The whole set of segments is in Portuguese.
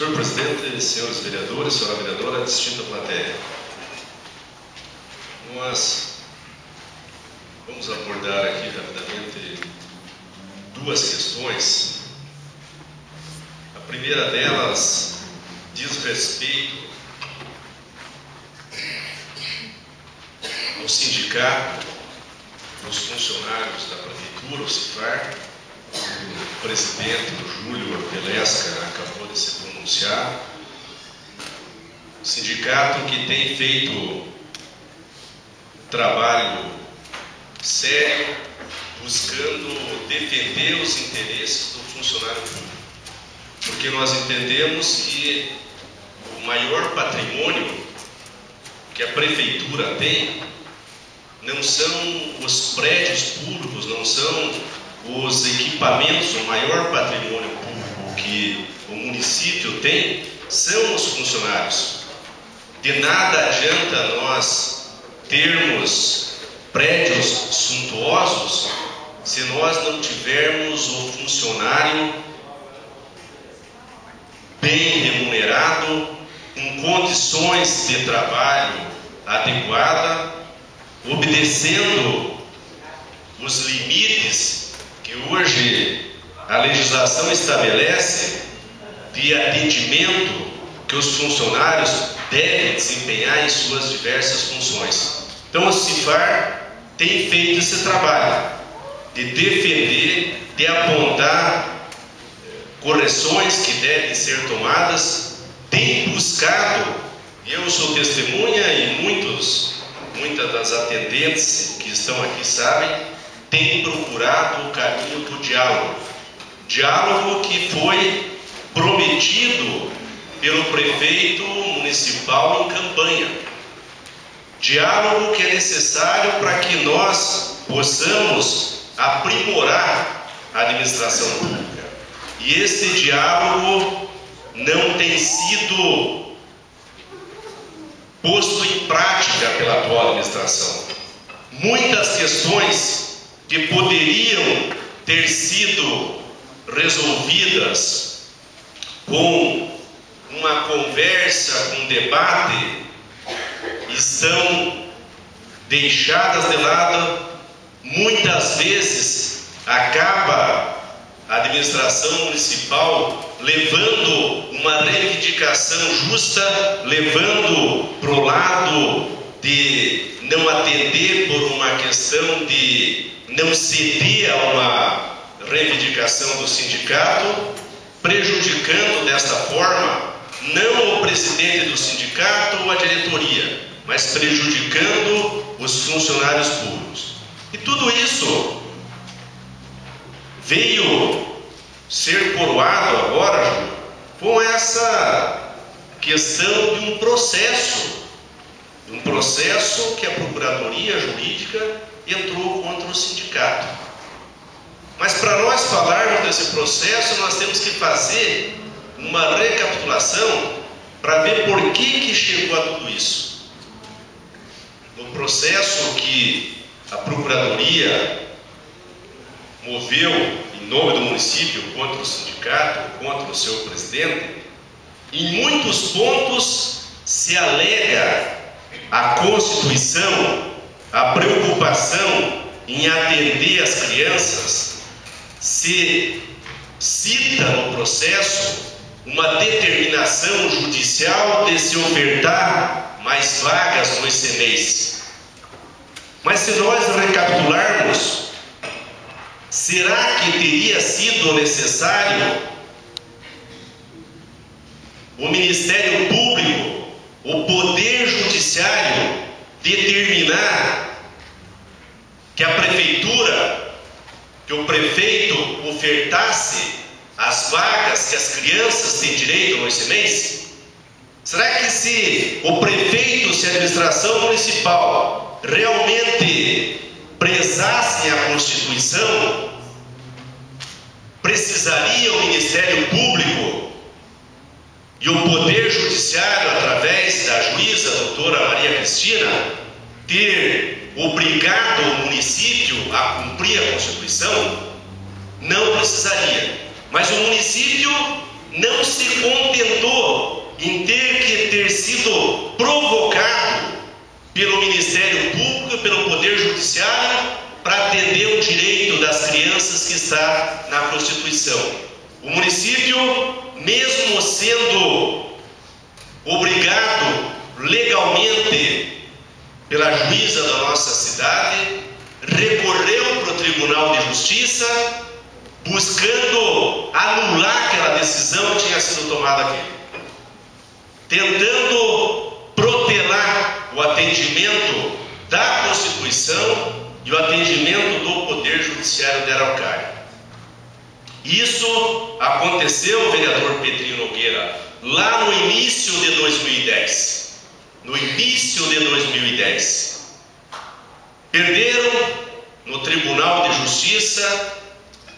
Senhor presidente, senhores vereadores, senhora vereadora, distinta plateia, nós vamos abordar aqui rapidamente duas questões. A primeira delas diz respeito ao sindicato dos funcionários da Prefeitura, o CIFAR. O presidente, o Júlio Pelesca, acabou de se pronunciar. O sindicato que tem feito trabalho sério, buscando defender os interesses do funcionário público. Porque nós entendemos que o maior patrimônio que a Prefeitura tem não são os prédios públicos, não são os equipamentos. O maior patrimônio público que o município tem são os funcionários. De nada adianta nós termos prédios suntuosos se nós não tivermos o funcionário bem remunerado, com condições de trabalho adequadas, obedecendo os limites que hoje a legislação estabelece de atendimento que os funcionários devem desempenhar em suas diversas funções. Então, o CIFAR tem feito esse trabalho de defender, de apontar correções que devem ser tomadas, tem buscado, eu sou testemunha e muitas das atendentes que estão aqui sabem, tem procurado o caminho do diálogo. Diálogo que foi prometido pelo prefeito municipal em campanha. Diálogo que é necessário para que nós possamos aprimorar a administração pública. E esse diálogo não tem sido posto em prática pela atual administração. Muitas questões que poderiam ter sido resolvidas com uma conversa, com um debate, estão deixadas de lado. Muitas vezes acaba a administração municipal levando uma reivindicação justa, levando para o lado de não atender por uma questão de não ceder a uma reivindicação do sindicato, prejudicando desta forma não o presidente do sindicato ou a diretoria, mas prejudicando os funcionários públicos. E tudo isso veio ser coroado agora, Júlio, com essa questão de um processo que a Procuradoria Jurídica entrou contra o sindicato. Mas para nós falarmos desse processo, nós temos que fazer uma recapitulação para ver por que chegou a tudo isso. No processo que a Procuradoria moveu em nome do município contra o sindicato, contra o seu presidente, em muitos pontos se alega a Constituição, a preocupação em atender as crianças, se cita no processo uma determinação judicial de se ofertar mais vagas no ICMEIs. Mas se nós recapitularmos, será que teria sido necessário o Ministério Público, o Poder Judiciário, determinar que a Prefeitura, que o prefeito ofertasse as vagas que as crianças têm direito no ICMEIs? Será que se o prefeito, se a administração municipal realmente prezassem a Constituição, precisaria o Ministério Público e o Poder Judiciário, através da juíza doutora Maria Cristina, ter obrigado o município a cumprir a Constituição? Não precisaria. Mas o município não se contentou em ter sido provocado pelo Ministério Público e pelo Poder Judiciário para atender o direito das crianças que está na Constituição. O município, mesmo sendo obrigado legalmente pela juíza da nossa cidade, recorreu para o Tribunal de Justiça buscando anular aquela decisão que tinha sido tomada aqui, tentando protelar o atendimento da Constituição e o atendimento do Poder Judiciário de Araucária. Isso aconteceu, vereador Pedrinho Nogueira, lá no início de 2010. No início de 2010. Perderam no Tribunal de Justiça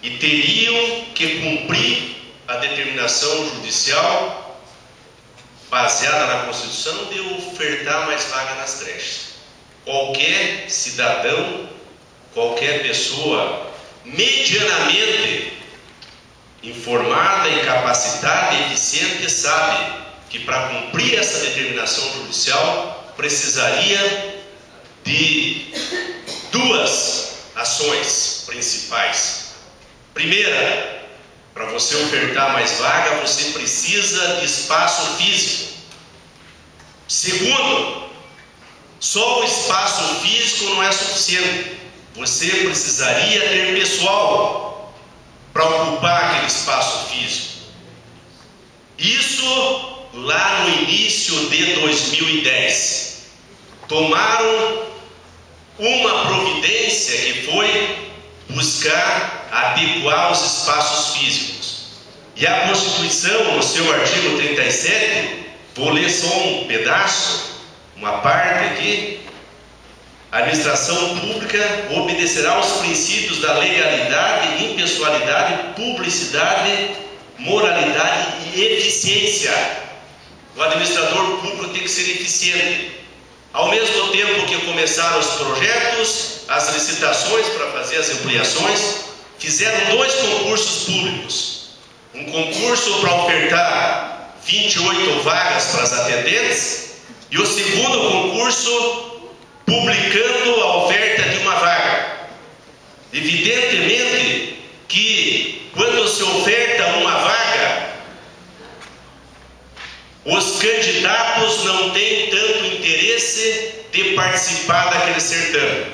e teriam que cumprir a determinação judicial baseada na Constituição de ofertar mais vaga nas creches. Qualquer cidadão, qualquer pessoa medianamente informada e capacitada e eficiente sabe que para cumprir essa determinação judicial precisaria de duas ações principais. Primeira, para você ofertar mais vaga, você precisa de espaço físico. Segundo, só o espaço físico não é suficiente. Você precisaria ter pessoal para ocupar aquele espaço físico. Isso lá no início de 2010. Tomaram uma providência que foi buscar adequar os espaços físicos. E a Constituição, no seu artigo 37, vou ler só um pedaço, uma parte aqui. A administração pública obedecerá aos princípios da legalidade, impessoalidade, publicidade, moralidade e eficiência. O administrador público tem que ser eficiente. Ao mesmo tempo que começaram os projetos, as licitações para fazer as ampliações, fizeram 2 concursos públicos. Um concurso para ofertar 28 vagas para as atendentes e o segundo concurso publicando a oferta de uma vaga. Evidentemente que quando se oferta uma vaga, os candidatos não têm tanto interesse de participar daquele certame.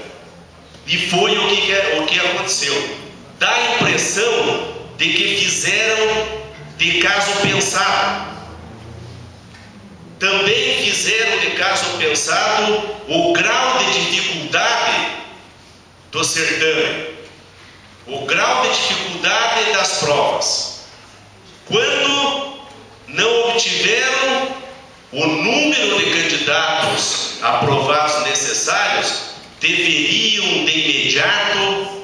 E foi o que aconteceu. Dá a impressão de que fizeram de caso pensado. Também fizeram de caso pensado o grau de dificuldade do certame, o grau de dificuldade das provas. Quando não obtiveram o número de candidatos aprovados necessários, deveriam de imediato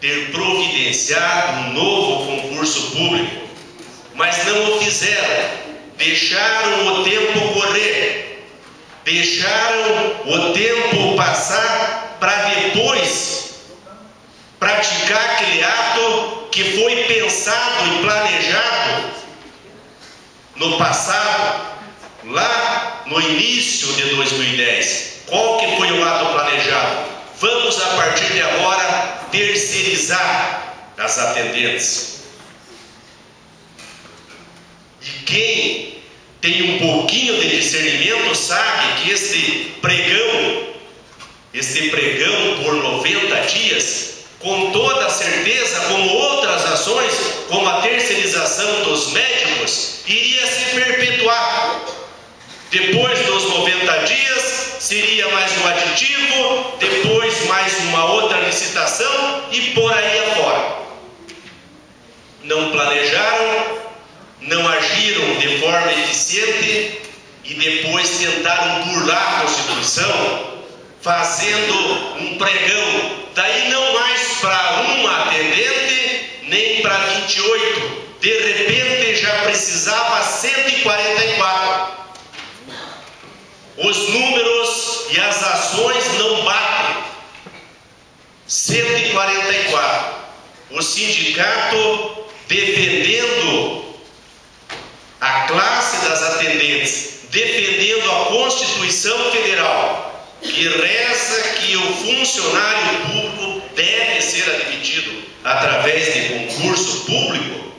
ter providenciado um novo concurso público. Mas não o fizeram, deixaram o tempo correr, deixaram o tempo passar para depois praticar aquele ato que foi pensado e planejado no passado, lá no início de 2010. Qual que foi o ato planejado? Vamos, a partir de agora, terceirizar as atendentes. E quem tem um pouquinho de discernimento sabe que este pregão por 90 dias, com toda certeza, como outras ações, como a terceirização dos médicos, iria se perpetuar. Depois dos 90 dias, seria mais um aditivo, depois mais uma outra licitação e por aí afora. Não planejaram, não agiram de forma eficiente e depois tentaram burlar a Constituição, fazendo um pregão, daí não mais para uma atendente, nem para 28, de repente já precisava 144. Os números e as ações não batem. 144. O sindicato defendendo a classe das atendentes, defendendo a Constituição Federal, que reza que o funcionário público deve ser admitido através de concurso público,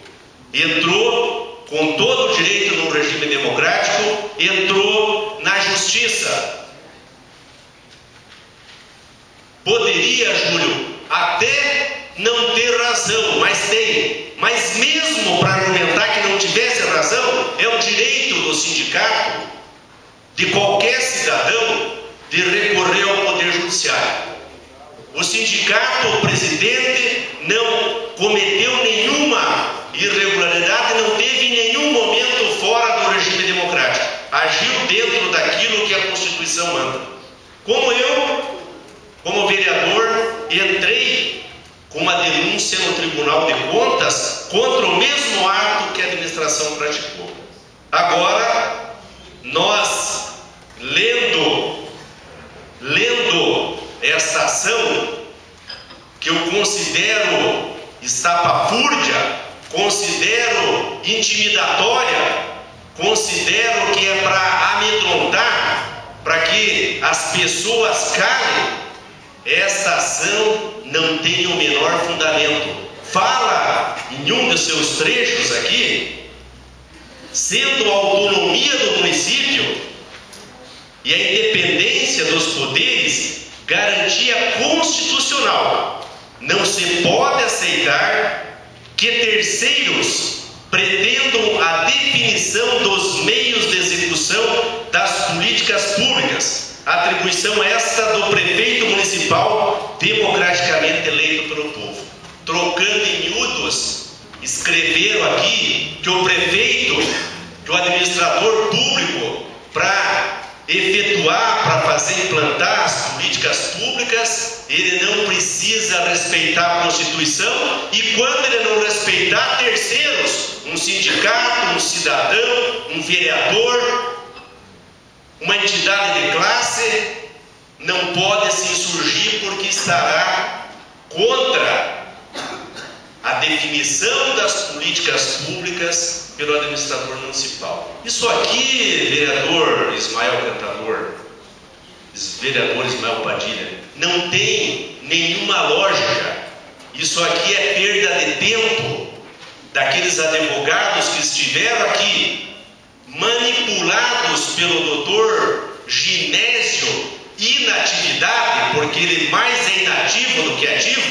entrou com todo o direito no regime democrático, entrou na justiça. Poderia, Júlio, até não ter razão, mas tem. Mas mesmo para argumentar que não tivesse razão, é o direito do sindicato, de qualquer cidadão, de recorrer ao Poder Judiciário. O sindicato, o presidente, não cometeu nenhuma irregularidade, não teve em nenhum momento fora do regime democrático. Agiu dentro daquilo que a Constituição manda. Como eu, como vereador, entrei com uma denúncia no Tribunal de Contas contra o mesmo ato que a administração praticou. Agora, nós, lendo esta ação, que eu considero estapafúrdia, considero intimidatória, considero que é para amedrontar, para que as pessoas calem, esta ação não tem o menor fundamento. Fala em um dos seus trechos aqui, sendo a autonomia do município e a independência dos poderes garantia constitucional. Não se pode aceitar que terceiros pretendam a definição dos meios de execução das políticas públicas. Atribuição esta do prefeito municipal democraticamente eleito pelo povo. Trocando em miúdos, escreveram aqui que o prefeito, que o administrador público, para efetuar, para fazer implantar as políticas públicas, ele não precisa respeitar a Constituição, e quando ele não respeitar terceiros, um sindicato, um cidadão, um vereador, uma entidade de classe, não pode se insurgir porque estará contra a definição das políticas públicas pelo administrador municipal. Isso aqui, vereador Ismael Cantador, vereador Ismael Padilha, não tem nenhuma lógica. Isso aqui é perda de tempo daqueles advogados que estiveram aqui manipulados pelo doutor Ginésio, inatividade, porque ele mais é inativo do que ativo,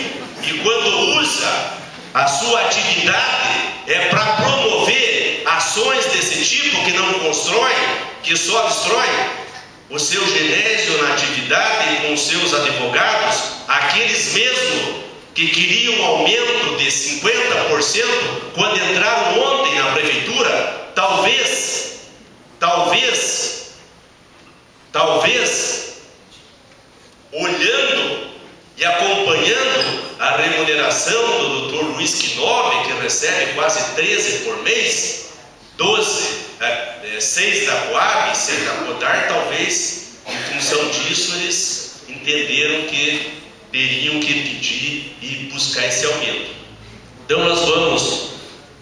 e quando usa a sua atividade é para promover ações desse tipo que não constrói, que só destrói. O seu Genésio na atividade com os seus advogados, aqueles mesmo que queriam um aumento de 50% quando entraram ontem na prefeitura, talvez, olhando e acompanhando a remuneração do Dr. Luiz Quinove, que recebe quase 13 por mês, 6 da Coab, 6 da Codar, talvez, em função disso, eles entenderam que teriam que pedir e buscar esse aumento. Então nós vamos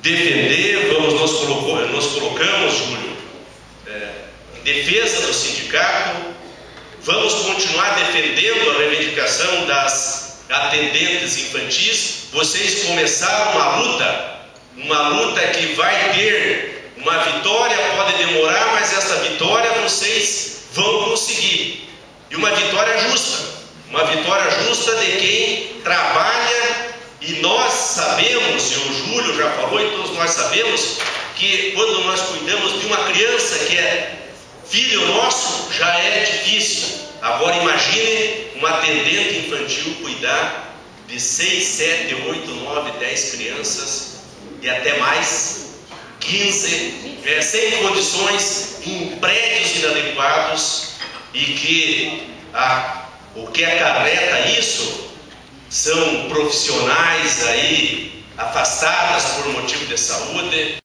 defender, nos colocamos, Júlio, em defesa do sindicato, vamos continuar defendendo a reivindicação das atendentes infantis. Vocês começaram uma luta que vai ter uma vitória, pode demorar, mas essa vitória vocês vão conseguir. E uma vitória justa de quem trabalha. E nós sabemos, e o Júlio já falou, e todos nós sabemos, que quando nós cuidamos de uma criança que é filho nosso, já é difícil. Agora imagine uma atendente infantil cuidar de 6, 7, 8, 9, 10 crianças e até mais, 15, sem condições, em prédios inadequados, e que o que acarreta isso são profissionais aí afastadas por motivo de saúde.